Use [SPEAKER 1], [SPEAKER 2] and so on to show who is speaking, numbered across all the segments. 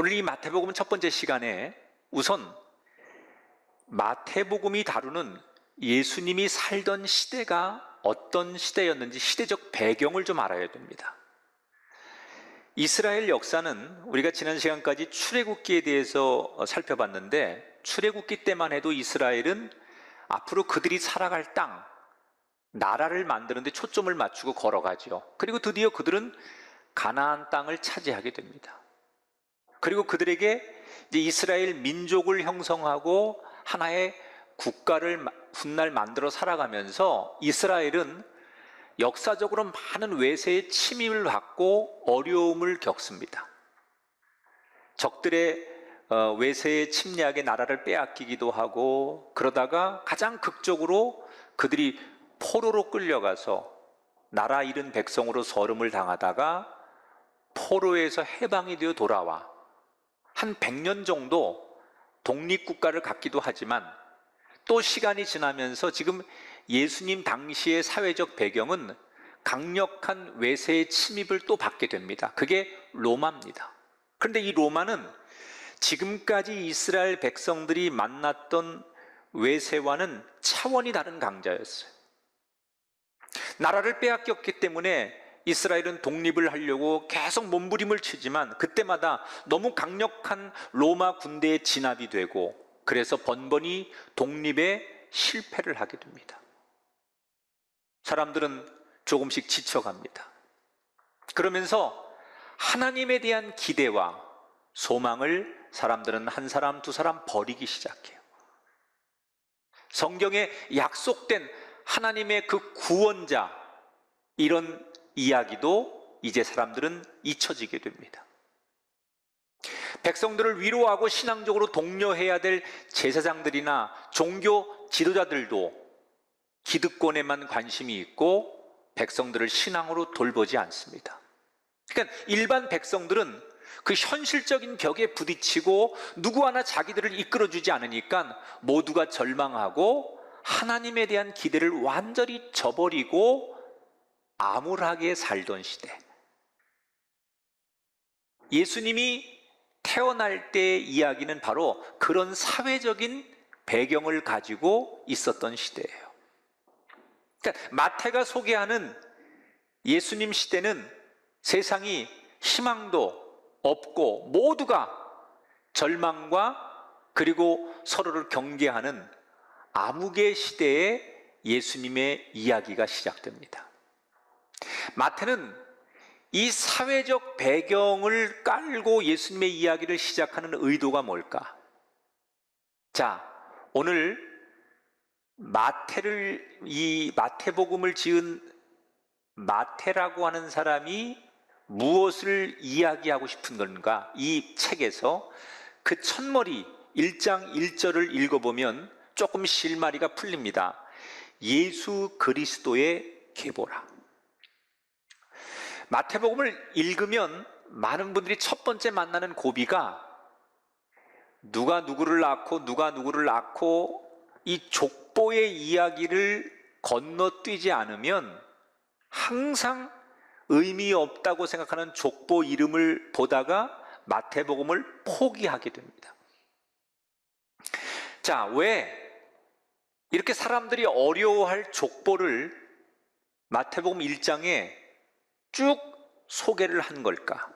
[SPEAKER 1] 오늘 이 마태복음 첫 번째 시간에 우선 마태복음이 다루는 예수님이 살던 시대가 어떤 시대였는지 시대적 배경을 좀 알아야 됩니다. 이스라엘 역사는 우리가 지난 시간까지 출애굽기에 대해서 살펴봤는데, 출애굽기 때만 해도 이스라엘은 앞으로 그들이 살아갈 땅, 나라를 만드는 데 초점을 맞추고 걸어가죠. 그리고 드디어 그들은 가나안 땅을 차지하게 됩니다. 그리고 그들에게 이제 이스라엘 민족을 형성하고 하나의 국가를 훗날 만들어 살아가면서 이스라엘은 역사적으로 많은 외세의 침입을 받고 어려움을 겪습니다. 적들의 외세의 침략에 나라를 빼앗기기도 하고, 그러다가 가장 극적으로 그들이 포로로 끌려가서 나라 잃은 백성으로 서름을 당하다가 포로에서 해방이 되어 돌아와 한 100년 정도 독립국가를 갖기도 하지만, 또 시간이 지나면서 지금 예수님 당시의 사회적 배경은 강력한 외세의 침입을 또 받게 됩니다. 그게 로마입니다. 그런데 이 로마는 지금까지 이스라엘 백성들이 만났던 외세와는 차원이 다른 강자였어요. 나라를 빼앗겼기 때문에 이스라엘은 독립을 하려고 계속 몸부림을 치지만 그때마다 너무 강력한 로마 군대에 진압이 되고, 그래서 번번이 독립에 실패를 하게 됩니다. 사람들은 조금씩 지쳐갑니다. 그러면서 하나님에 대한 기대와 소망을 사람들은 한 사람 두 사람 버리기 시작해요. 성경에 약속된 하나님의 그 구원자, 이런 이야기도 이제 사람들은 잊혀지게 됩니다. 백성들을 위로하고 신앙적으로 독려해야 될 제사장들이나 종교 지도자들도 기득권에만 관심이 있고 백성들을 신앙으로 돌보지 않습니다. 그러니까 일반 백성들은 그 현실적인 벽에 부딪히고 누구 하나 자기들을 이끌어주지 않으니까 모두가 절망하고 하나님에 대한 기대를 완전히 저버리고 암울하게 살던 시대. 예수님이 태어날 때의 이야기는 바로 그런 사회적인 배경을 가지고 있었던 시대예요. 그러니까 마태가 소개하는 예수님 시대는 세상이 희망도 없고 모두가 절망과 그리고 서로를 경계하는 암흑의 시대에 예수님의 이야기가 시작됩니다. 마태는 이 사회적 배경을 깔고 예수님의 이야기를 시작하는 의도가 뭘까? 자, 오늘 이 마태복음을 지은 마태라고 하는 사람이 무엇을 이야기하고 싶은 건가? 이 책에서 그 첫머리 1장 1절을 읽어보면 조금 실마리가 풀립니다. 예수 그리스도의 계보라. 마태복음을 읽으면 많은 분들이 첫 번째 만나는 고비가 누가 누구를 낳고 이 족보의 이야기를 건너뛰지 않으면 항상 의미 없다고 생각하는 족보 이름을 보다가 마태복음을 포기하게 됩니다. 자, 왜 이렇게 사람들이 어려워할 족보를 마태복음 1장에 쭉 소개를 한 걸까?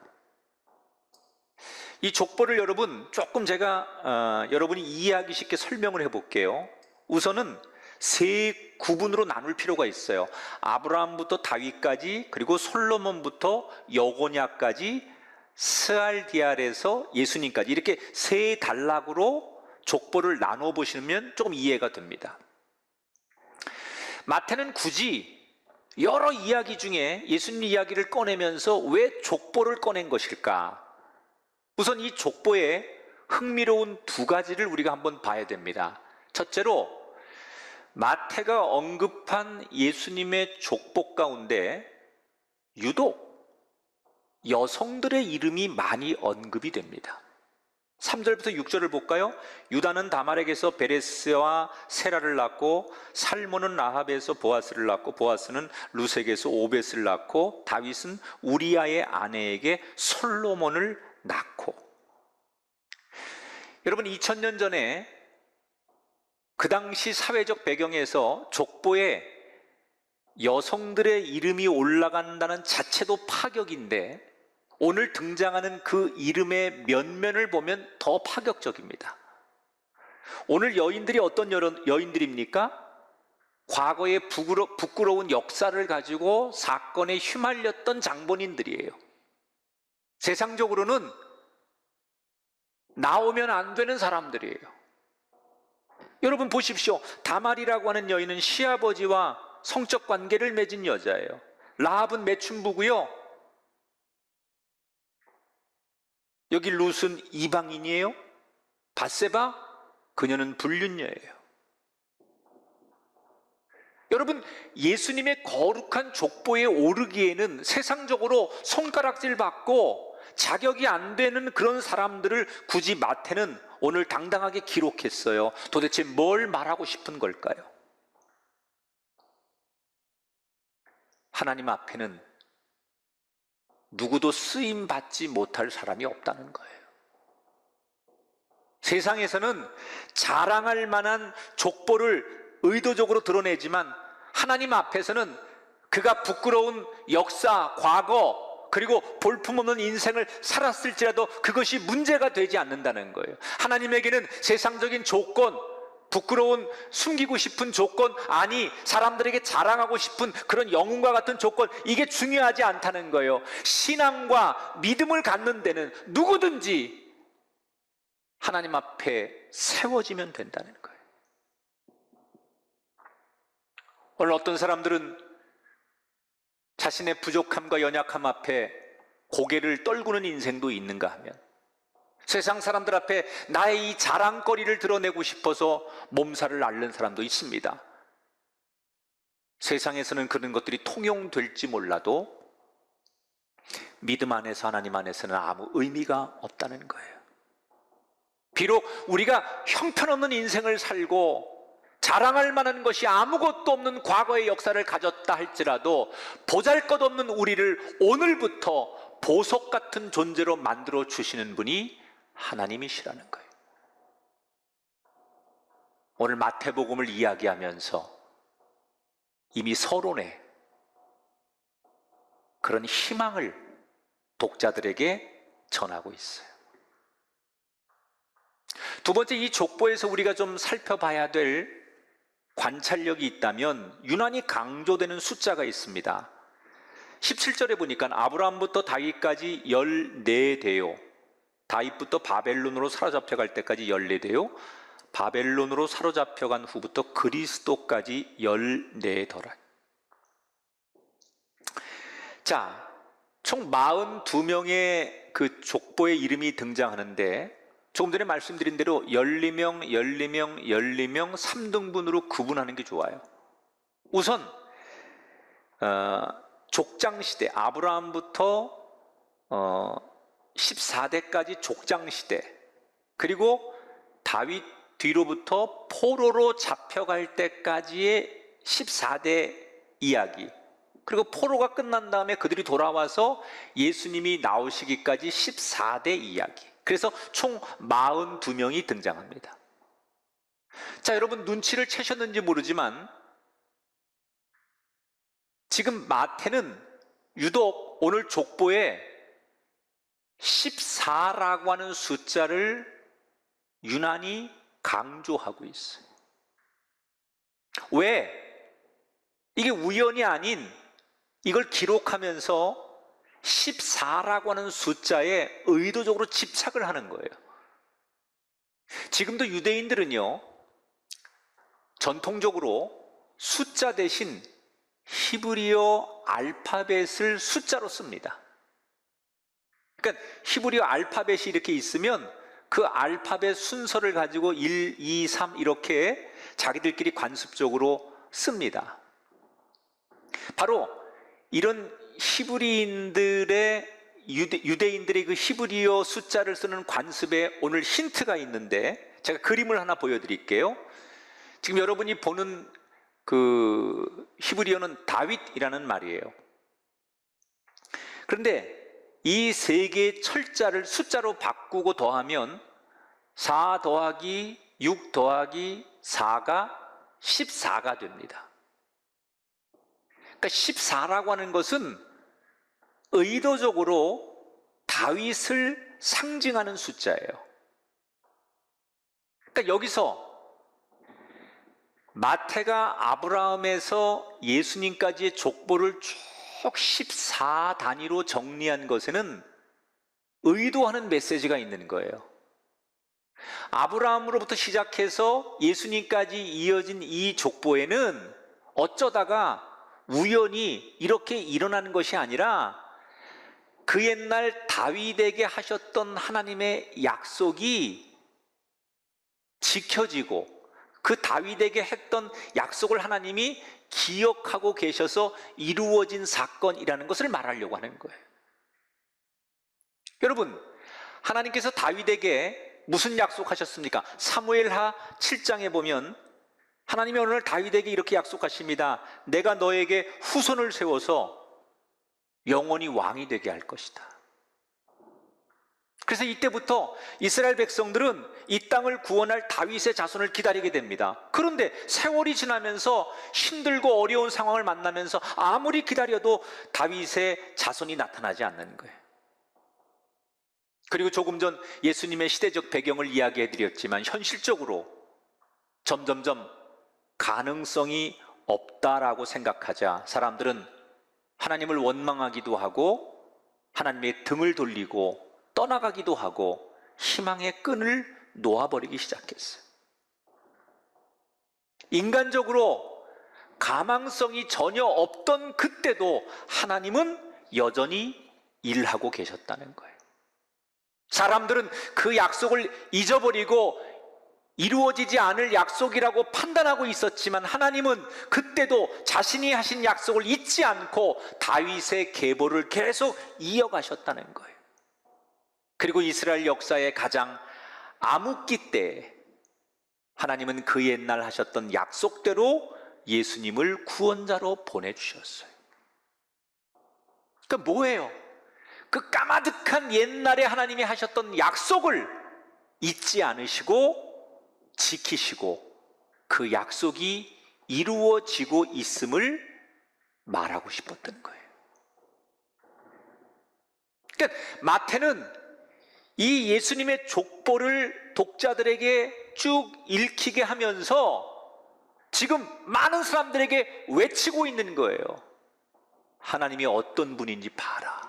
[SPEAKER 1] 이 족보를 여러분 조금 제가 여러분이 이해하기 쉽게 설명을 해볼게요. 우선은 세 구분으로 나눌 필요가 있어요. 아브라함부터 다윗까지, 그리고 솔로몬부터 여고냐까지, 스알디알에서 예수님까지, 이렇게 세 단락으로 족보를 나눠 보시면 조금 이해가 됩니다. 마태는 굳이 여러 이야기 중에 예수님 이야기를 꺼내면서 왜 족보를 꺼낸 것일까? 우선 이 족보에 흥미로운 두 가지를 우리가 한번 봐야 됩니다. 첫째로, 마태가 언급한 예수님의 족보 가운데 유독 여성들의 이름이 많이 언급이 됩니다. 3절부터 6절을 볼까요? 유다는 다말에게서 베레스와 세라를 낳고, 살몬은 라합에서 보아스를 낳고, 보아스는 루색에서 오벳을 낳고, 다윗은 우리아의 아내에게 솔로몬을 낳고. 여러분 2000년 전에 그 당시 사회적 배경에서 족보에 여성들의 이름이 올라간다는 자체도 파격인데 오늘 등장하는 그 이름의 면면을 보면 더 파격적입니다. 오늘 여인들이 어떤 여인들입니까? 과거의 부끄러운 역사를 가지고 사건에 휘말렸던 장본인들이에요. 세상적으로는 나오면 안 되는 사람들이에요. 여러분 보십시오. 다말이라고 하는 여인은 시아버지와 성적 관계를 맺은 여자예요. 라합은 매춘부고요. 여기 룻은 이방인이에요. 밧세바 그녀는 불륜녀예요. 여러분 예수님의 거룩한 족보에 오르기에는 세상적으로 손가락질 받고 자격이 안 되는 그런 사람들을 굳이 마태는 오늘 당당하게 기록했어요. 도대체 뭘 말하고 싶은 걸까요? 하나님 앞에는 누구도 쓰임 받지 못할 사람이 없다는 거예요. 세상에서는 자랑할 만한 족보를 의도적으로 드러내지만 하나님 앞에서는 그가 부끄러운 역사, 과거, 그리고 볼품없는 인생을 살았을지라도 그것이 문제가 되지 않는다는 거예요. 하나님에게는 세상적인 조건, 부끄러운 숨기고 싶은 조건, 아니 사람들에게 자랑하고 싶은 그런 영웅과 같은 조건, 이게 중요하지 않다는 거예요. 신앙과 믿음을 갖는 데는 누구든지 하나님 앞에 세워지면 된다는 거예요. 오늘 어떤 사람들은 자신의 부족함과 연약함 앞에 고개를 떨구는 인생도 있는가 하면 세상 사람들 앞에 나의 이 자랑거리를 드러내고 싶어서 몸살을 앓는 사람도 있습니다. 세상에서는 그런 것들이 통용될지 몰라도 믿음 안에서 하나님 안에서는 아무 의미가 없다는 거예요. 비록 우리가 형편없는 인생을 살고 자랑할 만한 것이 아무것도 없는 과거의 역사를 가졌다 할지라도 보잘것없는 우리를 오늘부터 보석 같은 존재로 만들어 주시는 분이 하나님이시라는 거예요. 오늘 마태복음을 이야기하면서 이미 서론에 그런 희망을 독자들에게 전하고 있어요. 두 번째, 이 족보에서 우리가 좀 살펴봐야 될 관찰력이 있다면 유난히 강조되는 숫자가 있습니다. 17절에 보니까 아브라함부터 다윗까지 14대요. 다윗부터 바벨론으로 사로잡혀갈 때까지 14대요. 바벨론으로 사로잡혀간 후부터 그리스도까지 14더라. 자, 총 42명의 그 족보의 이름이 등장하는데 조금 전에 말씀드린 대로 12명, 12명, 12명 3등분으로 구분하는 게 좋아요. 우선 족장시대, 아브라함부터 14대까지 족장시대, 그리고 다윗 뒤로부터 포로로 잡혀갈 때까지의 14대 이야기, 그리고 포로가 끝난 다음에 그들이 돌아와서 예수님이 나오시기까지 14대 이야기. 그래서 총 42명이 등장합니다. 자, 여러분 눈치를 채셨는지 모르지만 지금 마태는 유독 오늘 족보에 14라고 하는 숫자를 유난히 강조하고 있어요. 왜? 이게 우연이 아닌, 이걸 기록하면서 14라고 하는 숫자에 의도적으로 집착을 하는 거예요. 지금도 유대인들은요, 전통적으로 숫자 대신 히브리어 알파벳을 숫자로 씁니다. 그러니까 히브리어 알파벳이 이렇게 있으면 그 알파벳 순서를 가지고 1, 2, 3 이렇게 자기들끼리 관습적으로 씁니다. 바로 이런 히브리인들의 유대인들의 그 히브리어 숫자를 쓰는 관습에 오늘 힌트가 있는데 제가 그림을 하나 보여드릴게요. 지금 여러분이 보는 그 히브리어는 다윗이라는 말이에요. 그런데 이 세 개의 철자를 숫자로 바꾸고 더하면 4 더하기 6 더하기 4가 14가 됩니다. 그러니까 14라고 하는 것은 의도적으로 다윗을 상징하는 숫자예요. 그러니까 여기서 마태가 아브라함에서 예수님까지의 족보를 쭉 14 단위로 정리한 것에는 의도하는 메시지가 있는 거예요. 아브라함으로부터 시작해서 예수님까지 이어진 이 족보에는 어쩌다가 우연히 이렇게 일어나는 것이 아니라 그 옛날 다윗에게 하셨던 하나님의 약속이 지켜지고 그 다윗에게 했던 약속을 하나님이 기억하고 계셔서 이루어진 사건이라는 것을 말하려고 하는 거예요. 여러분, 하나님께서 다윗에게 무슨 약속하셨습니까? 사무엘하 7장에 보면 하나님이 오늘 다윗에게 이렇게 약속하십니다. 내가 너에게 후손을 세워서 영원히 왕이 되게 할 것이다. 그래서 이때부터 이스라엘 백성들은 이 땅을 구원할 다윗의 자손을 기다리게 됩니다. 그런데 세월이 지나면서 힘들고 어려운 상황을 만나면서 아무리 기다려도 다윗의 자손이 나타나지 않는 거예요. 그리고 조금 전 예수님의 시대적 배경을 이야기해 드렸지만 현실적으로 점점점 가능성이 없다라고 생각하자 사람들은 하나님을 원망하기도 하고 하나님의 등을 돌리고 떠나가기도 하고 희망의 끈을 놓아버리기 시작했어요. 인간적으로 가망성이 전혀 없던 그때도 하나님은 여전히 일하고 계셨다는 거예요. 사람들은 그 약속을 잊어버리고 이루어지지 않을 약속이라고 판단하고 있었지만 하나님은 그때도 자신이 하신 약속을 잊지 않고 다윗의 계보를 계속 이어가셨다는 거예요. 그리고 이스라엘 역사의 가장 암흑기 때 하나님은 그 옛날 하셨던 약속대로 예수님을 구원자로 보내주셨어요. 그러니까 뭐예요? 그 까마득한 옛날에 하나님이 하셨던 약속을 잊지 않으시고 지키시고 그 약속이 이루어지고 있음을 말하고 싶었던 거예요. 그러니까 마태는 이 예수님의 족보를 독자들에게 쭉 읽히게 하면서 지금 많은 사람들에게 외치고 있는 거예요. 하나님이 어떤 분인지 봐라.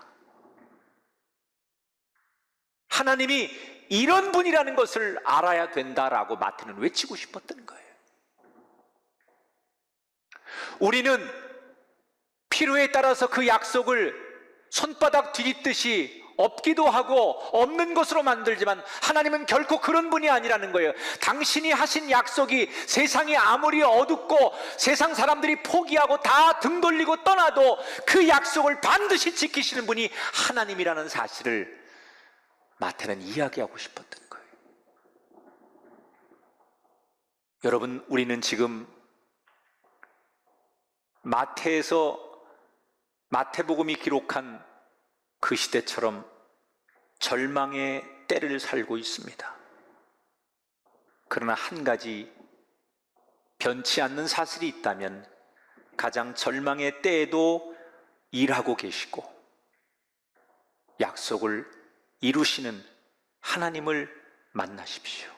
[SPEAKER 1] 하나님이 이런 분이라는 것을 알아야 된다라고 마태는 외치고 싶었던 거예요. 우리는 필요에 따라서 그 약속을 손바닥 뒤집듯이 없기도 하고 없는 것으로 만들지만 하나님은 결코 그런 분이 아니라는 거예요. 당신이 하신 약속이 세상이 아무리 어둡고 세상 사람들이 포기하고 다 등 돌리고 떠나도 그 약속을 반드시 지키시는 분이 하나님이라는 사실을 마태는 이야기하고 싶었던 거예요. 여러분, 우리는 지금 마태복음이 기록한 그 시대처럼 절망의 때를 살고 있습니다. 그러나 한 가지 변치 않는 사실이 있다면 가장 절망의 때에도 일하고 계시고 약속을 이루시는 하나님을 만나십시오.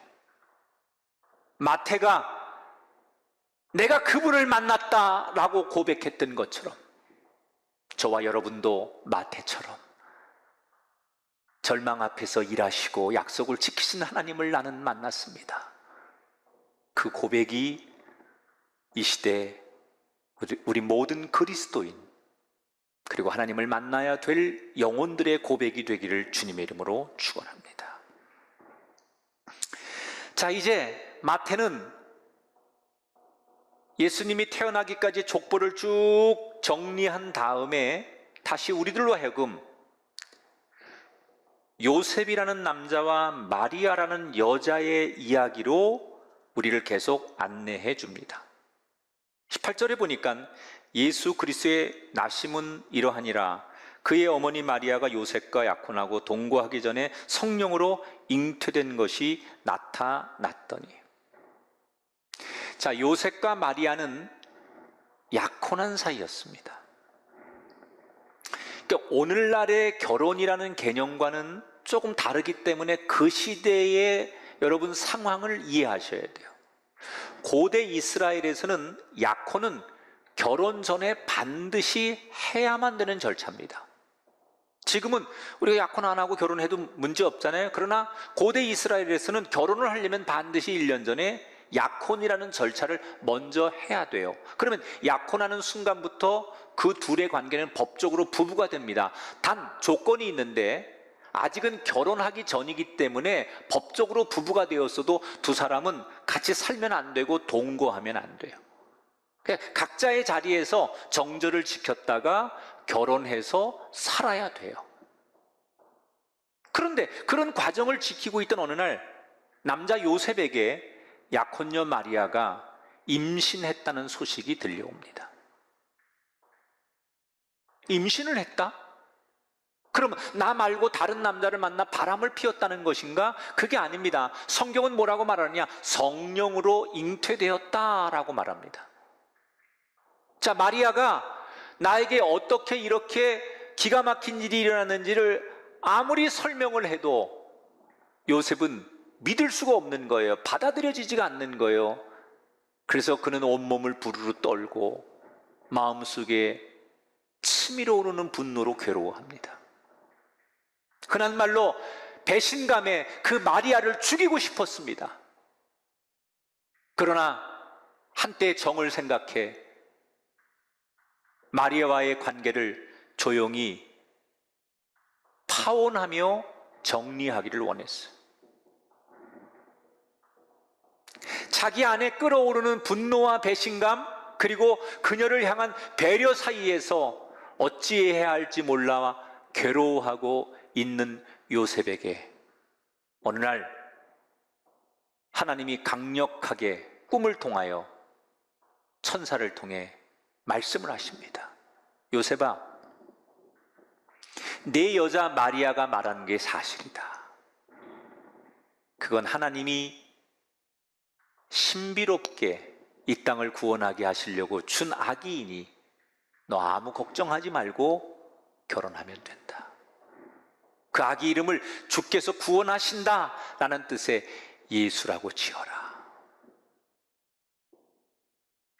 [SPEAKER 1] 마태가 내가 그분을 만났다라고 고백했던 것처럼 저와 여러분도 마태처럼 절망 앞에서 일하시고 약속을 지키신 하나님을 나는 만났습니다. 그 고백이 이 시대 우리 모든 그리스도인 그리고 하나님을 만나야 될 영혼들의 고백이 되기를 주님의 이름으로 축원합니다. 자, 이제 마태는 예수님이 태어나기까지 족보를 쭉 정리한 다음에 다시 우리들로 하여금 요셉이라는 남자와 마리아라는 여자의 이야기로 우리를 계속 안내해 줍니다. 18절에 보니까 예수 그리스도의 나심은 이러하니라 그의 어머니 마리아가 요셉과 약혼하고 동거하기 전에 성령으로 잉태된 것이 나타났더니. 자, 요셉과 마리아는 약혼한 사이였습니다. 그러니까 오늘날의 결혼이라는 개념과는 조금 다르기 때문에 그 시대의 여러분 상황을 이해하셔야 돼요. 고대 이스라엘에서는 약혼은 결혼 전에 반드시 해야만 되는 절차입니다. 지금은 우리가 약혼 안 하고 결혼해도 문제 없잖아요. 그러나 고대 이스라엘에서는 결혼을 하려면 반드시 1년 전에 약혼이라는 절차를 먼저 해야 돼요. 그러면 약혼하는 순간부터 그 둘의 관계는 법적으로 부부가 됩니다. 단 조건이 있는데 아직은 결혼하기 전이기 때문에 법적으로 부부가 되었어도 두 사람은 같이 살면 안 되고 동거하면 안 돼요. 그러니까 각자의 자리에서 정절을 지켰다가 결혼해서 살아야 돼요. 그런데 그런 과정을 지키고 있던 어느 날 남자 요셉에게 약혼녀 마리아가 임신했다는 소식이 들려옵니다. 임신을 했다? 그럼 나 말고 다른 남자를 만나 바람을 피웠다는 것인가? 그게 아닙니다. 성경은 뭐라고 말하느냐? 성령으로 잉태되었다라고 말합니다. 자, 마리아가 나에게 어떻게 이렇게 기가 막힌 일이 일어났는지를 아무리 설명을 해도 요셉은 믿을 수가 없는 거예요. 받아들여지지가 않는 거예요. 그래서 그는 온몸을 부르르 떨고 마음속에 치밀어 오르는 분노로 괴로워합니다. 흔한 말로 배신감에 그 마리아를 죽이고 싶었습니다. 그러나 한때 정을 생각해 마리아와의 관계를 조용히 파혼하며 정리하기를 원했어요. 자기 안에 끓어오르는 분노와 배신감, 그리고 그녀를 향한 배려 사이에서 어찌해야 할지 몰라 괴로워하고 있는 요셉에게 어느 날 하나님이 강력하게 꿈을 통하여 천사를 통해 말씀을 하십니다. 요셉아, 내 여자 마리아가 말하는 게 사실이다. 그건 하나님이 신비롭게 이 땅을 구원하게 하시려고 준 아기이니 너 아무 걱정하지 말고 결혼하면 된다. 그 아기 이름을 주께서 구원하신다 라는 뜻의 예수라고 지어라.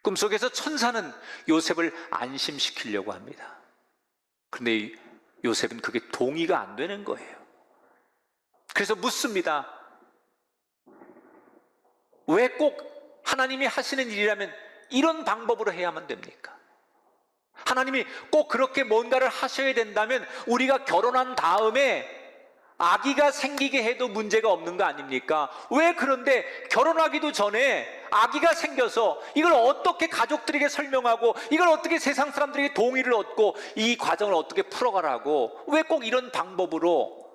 [SPEAKER 1] 꿈속에서 천사는 요셉을 안심시키려고 합니다. 그런데 요셉은 그게 동의가 안 되는 거예요. 그래서 묻습니다. 왜 꼭 하나님이 하시는 일이라면 이런 방법으로 해야만 됩니까? 하나님이 꼭 그렇게 뭔가를 하셔야 된다면 우리가 결혼한 다음에 아기가 생기게 해도 문제가 없는 거 아닙니까? 왜 그런데 결혼하기도 전에 아기가 생겨서 이걸 어떻게 가족들에게 설명하고 이걸 어떻게 세상 사람들에게 동의를 얻고 이 과정을 어떻게 풀어가라고 왜 꼭 이런 방법으로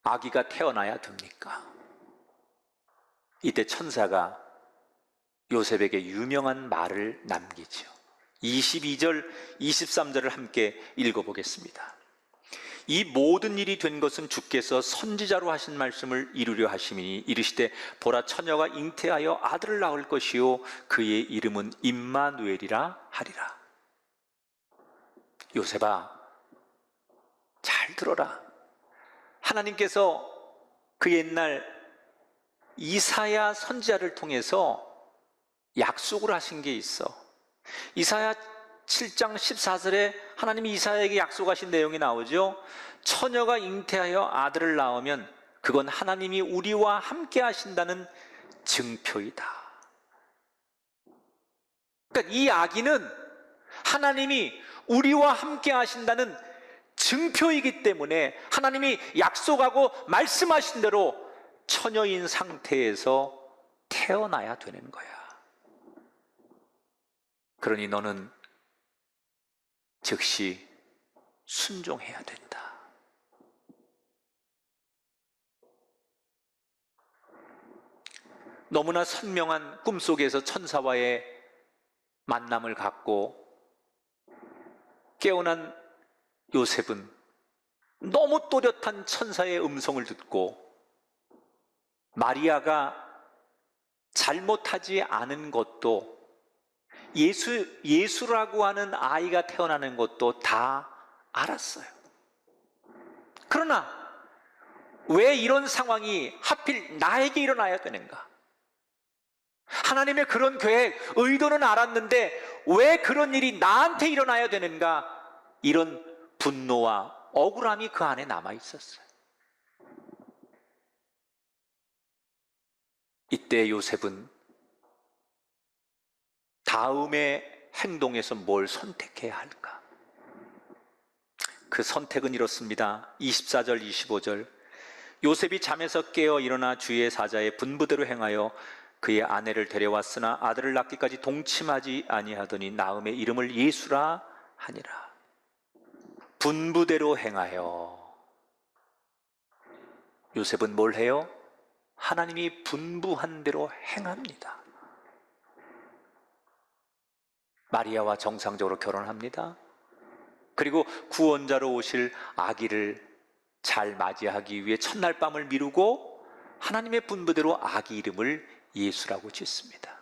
[SPEAKER 1] 아기가 태어나야 됩니까? 이때 천사가 요셉에게 유명한 말을 남기죠. 22절, 23절을 함께 읽어보겠습니다. 이 모든 일이 된 것은 주께서 선지자로 하신 말씀을 이루려 하심이니 이르시되 보라 처녀가 잉태하여 아들을 낳을 것이요 그의 이름은 임마누엘이라 하리라. 요셉아, 잘 들어라. 하나님께서 그 옛날 이사야 선지자를 통해서 약속을 하신 게 있어. 이사야 7장 14절에 하나님이 이사야에게 약속하신 내용이 나오죠. 처녀가 잉태하여 아들을 낳으면 그건 하나님이 우리와 함께 하신다는 증표이다. 그러니까 이 아기는 하나님이 우리와 함께 하신다는 증표이기 때문에 하나님이 약속하고 말씀하신 대로 처녀인 상태에서 태어나야 되는 거야. 그러니 너는 즉시 순종해야 된다. 너무나 선명한 꿈속에서 천사와의 만남을 갖고 깨어난 요셉은 너무 또렷한 천사의 음성을 듣고 마리아가 잘못하지 않은 것도 예수라고 하는 아이가 태어나는 것도 다 알았어요. 그러나 왜 이런 상황이 하필 나에게 일어나야 되는가? 하나님의 그런 계획, 의도는 알았는데 왜 그런 일이 나한테 일어나야 되는가? 이런 분노와 억울함이 그 안에 남아 있었어요. 이때 요셉은 다음의 행동에서 뭘 선택해야 할까? 그 선택은 이렇습니다. 24절, 25절. 요셉이 잠에서 깨어 일어나 주의 사자의 분부대로 행하여 그의 아내를 데려왔으나 아들을 낳기까지 동침하지 아니하더니 나음의 이름을 예수라 하니라. 분부대로 행하여. 요셉은 뭘 해요? 하나님이 분부한 대로 행합니다. 마리아와 정상적으로 결혼합니다. 그리고 구원자로 오실 아기를 잘 맞이하기 위해 첫날 밤을 미루고 하나님의 분부대로 아기 이름을 예수라고 짓습니다.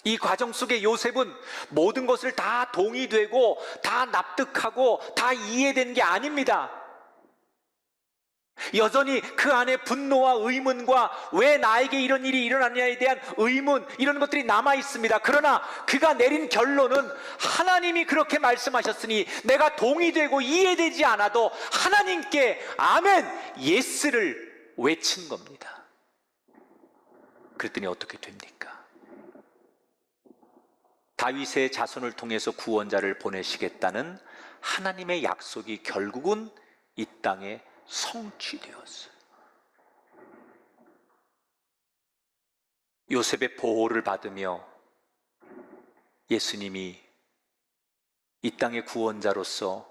[SPEAKER 1] 이 과정 속에 요셉은 모든 것을 다 동의되고 다 납득하고 다 이해된 게 아닙니다. 여전히 그 안에 분노와 의문과 왜 나에게 이런 일이 일어났냐에 대한 의문, 이런 것들이 남아 있습니다. 그러나 그가 내린 결론은 하나님이 그렇게 말씀하셨으니 내가 동의되고 이해되지 않아도 하나님께 아멘, 예스를 외친 겁니다. 그랬더니 어떻게 됩니까? 다윗의 자손을 통해서 구원자를 보내시겠다는 하나님의 약속이 결국은 이 땅에 성취되었어요. 요셉의 보호를 받으며 예수님이 이 땅의 구원자로서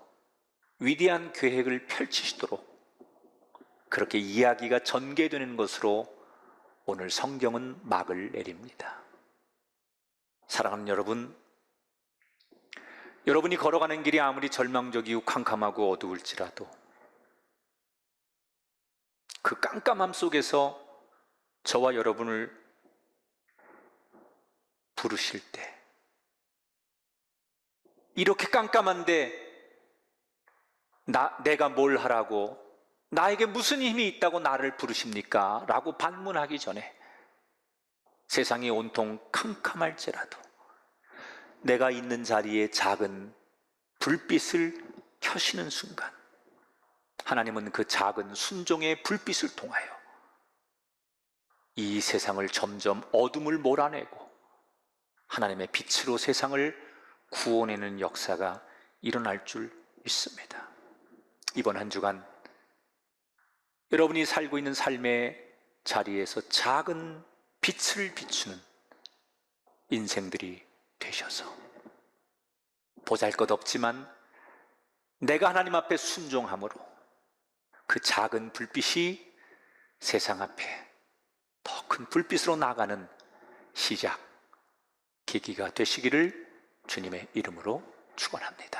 [SPEAKER 1] 위대한 계획을 펼치시도록 그렇게 이야기가 전개되는 것으로 오늘 성경은 막을 내립니다. 사랑하는 여러분, 여러분이 걸어가는 길이 아무리 절망적이고 캄캄하고 어두울지라도 그 깜깜함 속에서 저와 여러분을 부르실 때 이렇게 깜깜한데 내가 뭘 하라고, 나에게 무슨 힘이 있다고 나를 부르십니까? 라고 반문하기 전에 세상이 온통 캄캄할지라도 내가 있는 자리에 작은 불빛을 켜시는 순간 하나님은 그 작은 순종의 불빛을 통하여 이 세상을 점점 어둠을 몰아내고 하나님의 빛으로 세상을 구원하는 역사가 일어날 줄 믿습니다. 이번 한 주간 여러분이 살고 있는 삶의 자리에서 작은 빛을 비추는 인생들이 되셔서 보잘것없지만 내가 하나님 앞에 순종함으로 그 작은 불빛이 세상 앞에 더 큰 불빛으로 나가는 시작, 계기가 되시기를 주님의 이름으로 축원합니다.